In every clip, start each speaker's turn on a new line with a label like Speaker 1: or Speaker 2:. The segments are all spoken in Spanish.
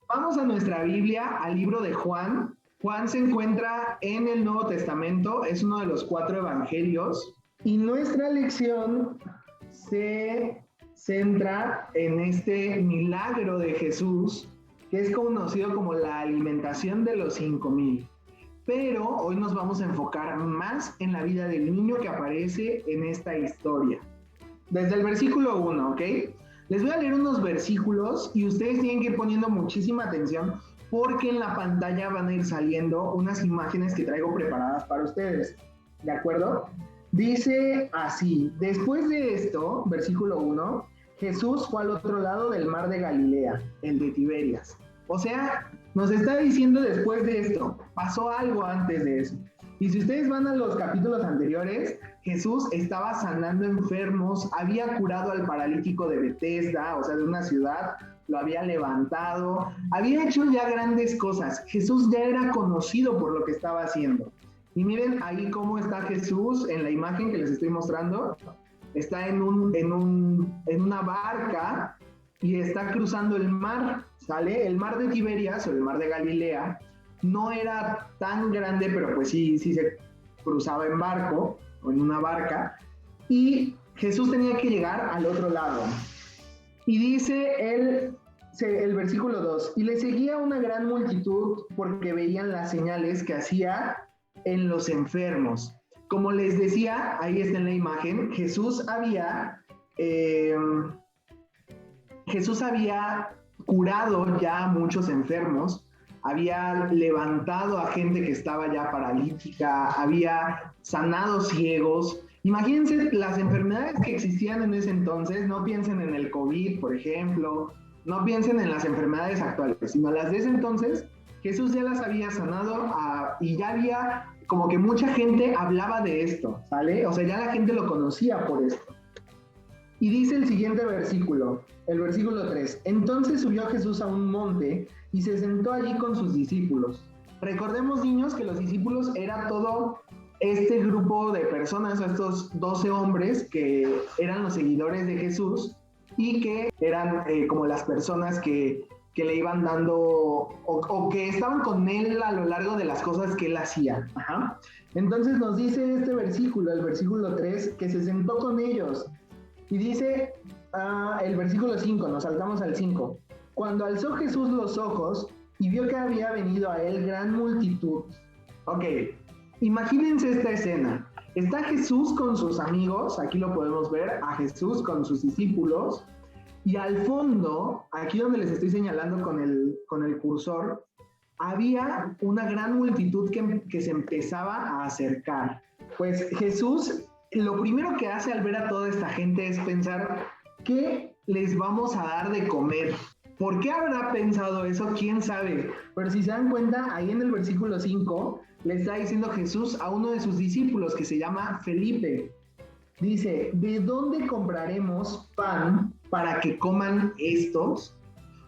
Speaker 1: Vamos a nuestra Biblia, al libro de Juan. Juan se encuentra en el Nuevo Testamento, es uno de los 4 evangelios. Y nuestra lección se centra en este milagro de Jesús, que es conocido como la alimentación de los 5,000. Pero hoy nos vamos a enfocar más en la vida del niño que aparece en esta historia. Desde el versículo 1, ¿ok? Les voy a leer unos versículos y ustedes tienen que ir poniendo muchísima atención porque en la pantalla van a ir saliendo unas imágenes que traigo preparadas para ustedes. ¿De acuerdo? Dice así: después de esto, versículo 1, Jesús fue al otro lado del mar de Galilea, el de Tiberias. O sea, nos está diciendo después de esto, pasó algo antes de eso. Y si ustedes van a los capítulos anteriores, Jesús estaba sanando enfermos, había curado al paralítico de Betesda, o sea, de una ciudad, lo había levantado, había hecho ya grandes cosas. Jesús ya era conocido por lo que estaba haciendo. Y miren ahí cómo está Jesús en la imagen que les estoy mostrando. Está en una barca y está cruzando el mar, ¿sale? El mar de Tiberias o el mar de Galilea no era tan grande, pero pues sí se cruzaba en barco o en una barca, y Jesús tenía que llegar al otro lado. Y dice el versículo 2, y le seguía una gran multitud porque veían las señales que hacía en los enfermos. Como les decía, ahí está en la imagen, Jesús había curado ya a muchos enfermos, había levantado a gente que estaba ya paralítica, había sanado ciegos. Imagínense las enfermedades que existían en ese entonces, no piensen en el COVID, por ejemplo, no piensen en las enfermedades actuales, sino las de ese entonces. Jesús ya las había sanado y ya había como que mucha gente hablaba de esto, ¿sale? O sea, ya la gente lo conocía por esto. Y dice el siguiente versículo, el versículo 3, entonces subió Jesús a un monte y se sentó allí con sus discípulos. Recordemos, niños, que los discípulos era todo este grupo de personas, estos 12 hombres que eran los seguidores de Jesús y que eran como las personas que le iban dando o que estaban con él a lo largo de las cosas que él hacía. Ajá. Entonces nos dice este versículo, el versículo 3, que se sentó con ellos. Y dice el versículo 5, nos saltamos al 5. Cuando alzó Jesús los ojos y vio que había venido a él gran multitud. Ok, imagínense esta escena. Está Jesús con sus amigos, aquí lo podemos ver, a Jesús con sus discípulos, y al fondo, aquí donde les estoy señalando con el cursor, había una gran multitud que se empezaba a acercar. Pues Jesús lo primero que hace al ver a toda esta gente es pensar, ¿qué les vamos a dar de comer? ¿Por qué habrá pensado eso? ¿Quién sabe? Pero si se dan cuenta, ahí en el versículo 5, le está diciendo Jesús a uno de sus discípulos que se llama Felipe. Dice, ¿de dónde compraremos pan para que coman estos?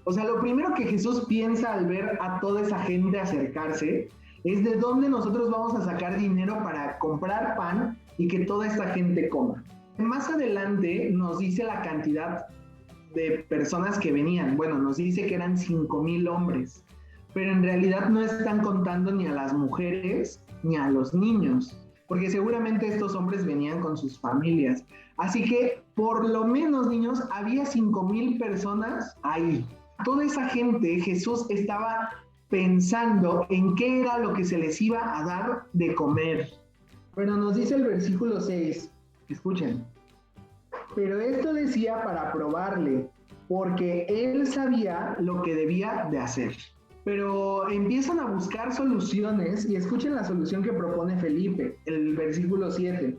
Speaker 1: O sea, lo primero que Jesús piensa al ver a toda esa gente acercarse es de dónde nosotros vamos a sacar dinero para comprar pan y que toda esta gente coma. Más adelante nos dice la cantidad de personas que venían. Bueno, nos dice que eran 5,000 hombres, pero en realidad no están contando ni a las mujeres ni a los niños, porque seguramente estos hombres venían con sus familias. Así que, por lo menos, niños, había 5,000 personas ahí. Toda esa gente, Jesús estaba pensando en qué era lo que se les iba a dar de comer. Pero nos dice el versículo 6, escuchen, pero esto decía para probarle, porque él sabía lo que debía de hacer. Pero empiezan a buscar soluciones y escuchen la solución que propone Felipe, el versículo 7.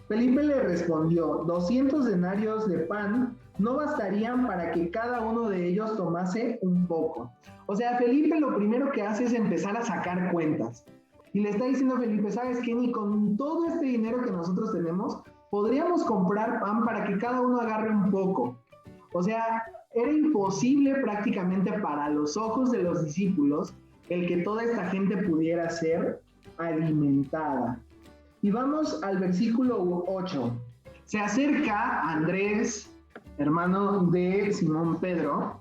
Speaker 1: Felipe le respondió, 200 denarios de pan no bastarían para que cada uno de ellos tomase un poco. O sea, Felipe lo primero que hace es empezar a sacar cuentas. Y le está diciendo a Felipe, ¿sabes qué? Ni con todo este dinero que nosotros tenemos, podríamos comprar pan para que cada uno agarre un poco. O sea, era imposible prácticamente para los ojos de los discípulos el que toda esta gente pudiera ser alimentada. Y vamos al versículo 8. Se acerca Andrés, hermano de Simón Pedro,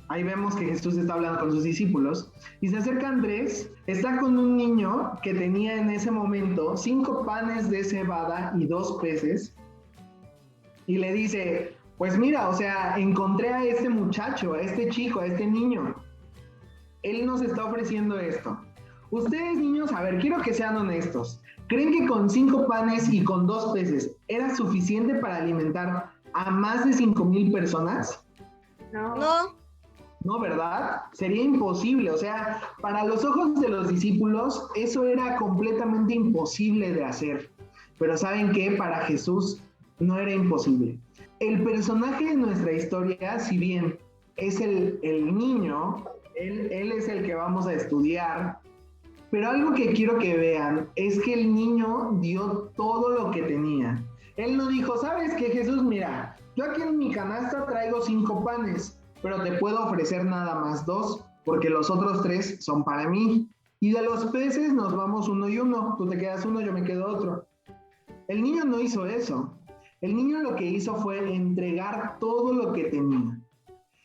Speaker 1: Ahí vemos que Jesús está hablando con sus discípulos y se acerca Andrés, está con un niño que tenía en ese momento 5 panes de cebada y 2 peces y le dice, pues mira, o sea, encontré a este muchacho, a este chico, a este niño. Él nos está ofreciendo esto. Ustedes niños, a ver, quiero que sean honestos. ¿Creen que con 5 panes y con 2 peces era suficiente para alimentar a más de 5,000 personas?
Speaker 2: No.
Speaker 1: No, ¿verdad? Sería imposible. O sea, para los ojos de los discípulos, eso era completamente imposible de hacer. Pero ¿saben qué? Para Jesús no era imposible. El personaje de nuestra historia, si bien es el niño, él es el que vamos a estudiar, pero algo que quiero que vean es que el niño dio todo lo que tenía. Él no dijo, ¿sabes qué, Jesús? Mira, yo aquí en mi canasta traigo 5 panes, pero te puedo ofrecer nada más 2, porque los otros 3 son para mí. Y de los peces nos vamos uno y uno. Tú te quedas uno, yo me quedo otro. El niño no hizo eso. El niño lo que hizo fue entregar todo lo que tenía.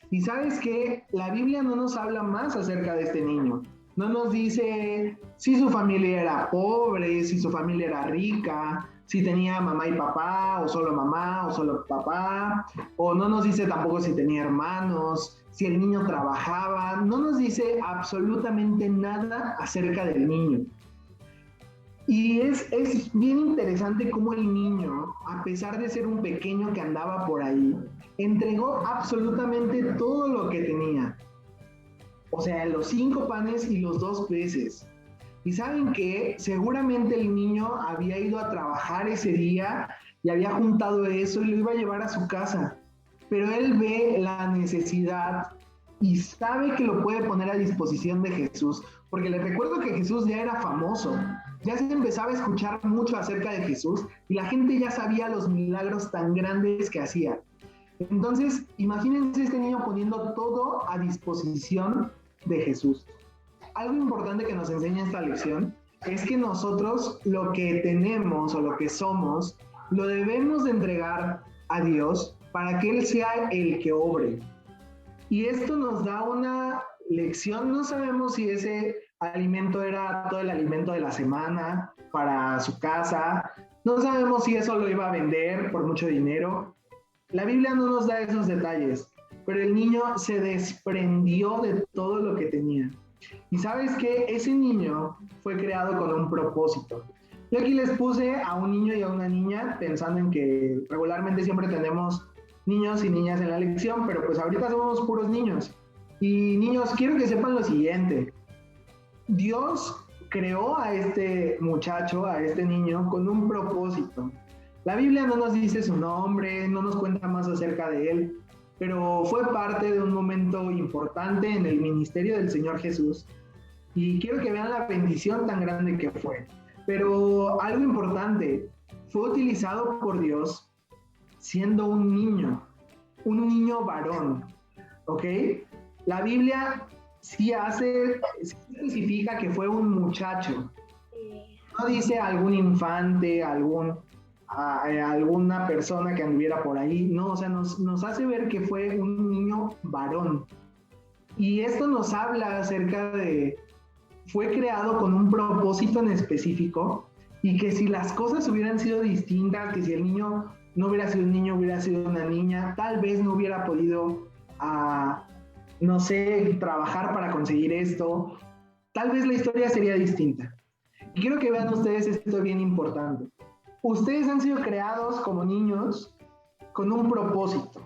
Speaker 1: Y ¿sabes qué? La Biblia no nos habla más acerca de este niño. No nos dice si su familia era pobre, si su familia era rica, si tenía mamá y papá, o solo papá, o no nos dice tampoco si tenía hermanos, si el niño trabajaba, no nos dice absolutamente nada acerca del niño. Y es bien interesante cómo el niño, a pesar de ser un pequeño que andaba por ahí, entregó absolutamente todo lo que tenía. O sea, los 5 panes y los 2 peces. Y saben que seguramente el niño había ido a trabajar ese día y había juntado eso y lo iba a llevar a su casa. Pero él ve la necesidad y sabe que lo puede poner a disposición de Jesús. Porque les recuerdo que Jesús ya era famoso. Ya se empezaba a escuchar mucho acerca de Jesús y la gente ya sabía los milagros tan grandes que hacía. Entonces, imagínense este niño poniendo todo a disposición de Jesús. Algo importante que nos enseña esta lección es que nosotros lo que tenemos o lo que somos lo debemos de entregar a Dios para que Él sea el que obre. Y esto nos da una lección. No sabemos si ese alimento era todo el alimento de la semana para su casa. No sabemos si eso lo iba a vender por mucho dinero. La Biblia no nos da esos detalles, pero el niño se desprendió de todo lo que tenía. Y sabes que ese niño fue creado con un propósito. Yo aquí les puse a un niño y a una niña pensando en que regularmente siempre tenemos niños y niñas en la lección, pero pues ahorita somos puros niños. Y niños, quiero que sepan lo siguiente. Dios creó a este muchacho, a este niño, con un propósito. La Biblia no nos dice su nombre, no nos cuenta más acerca de él, pero fue parte de un momento importante en el ministerio del Señor Jesús. Y quiero que vean la bendición tan grande que fue. Pero algo importante, fue utilizado por Dios siendo un niño varón, ¿ok? La Biblia sí especifica que fue un muchacho. No dice algún infante, alguna persona que anduviera por ahí, no, o sea, nos hace ver que fue un niño varón. Y esto nos habla acerca de, fue creado con un propósito en específico, y que si las cosas hubieran sido distintas, que si el niño no hubiera sido un niño, hubiera sido una niña, tal vez no hubiera podido, no sé, trabajar para conseguir esto, tal vez la historia sería distinta. Y quiero que vean ustedes esto bien importante. Ustedes han sido creados como niños con un propósito.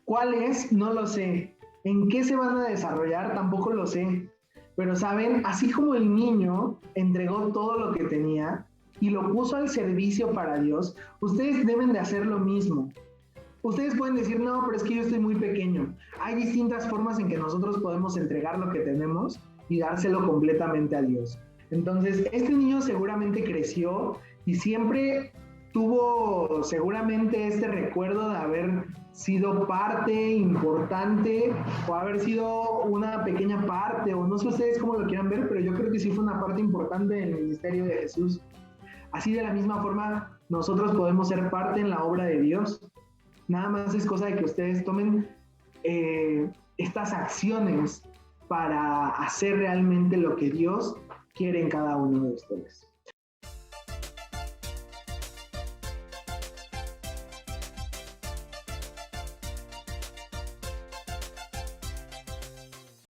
Speaker 1: ¿Cuál es? No lo sé. ¿En qué se van a desarrollar? Tampoco lo sé. Pero saben, así como el niño entregó todo lo que tenía y lo puso al servicio para Dios, ustedes deben de hacer lo mismo. Ustedes pueden decir, no, pero es que yo estoy muy pequeño. Hay distintas formas en que nosotros podemos entregar lo que tenemos y dárselo completamente a Dios. Entonces, este niño seguramente creció y siempre tuvo seguramente este recuerdo de haber sido parte importante o haber sido una pequeña parte, o no sé ustedes cómo lo quieran ver, pero yo creo que sí fue una parte importante del ministerio de Jesús. Así de la misma forma, nosotros podemos ser parte en la obra de Dios. Nada más es cosa de que ustedes tomen estas acciones para hacer realmente lo que Dios quiere en cada uno de ustedes.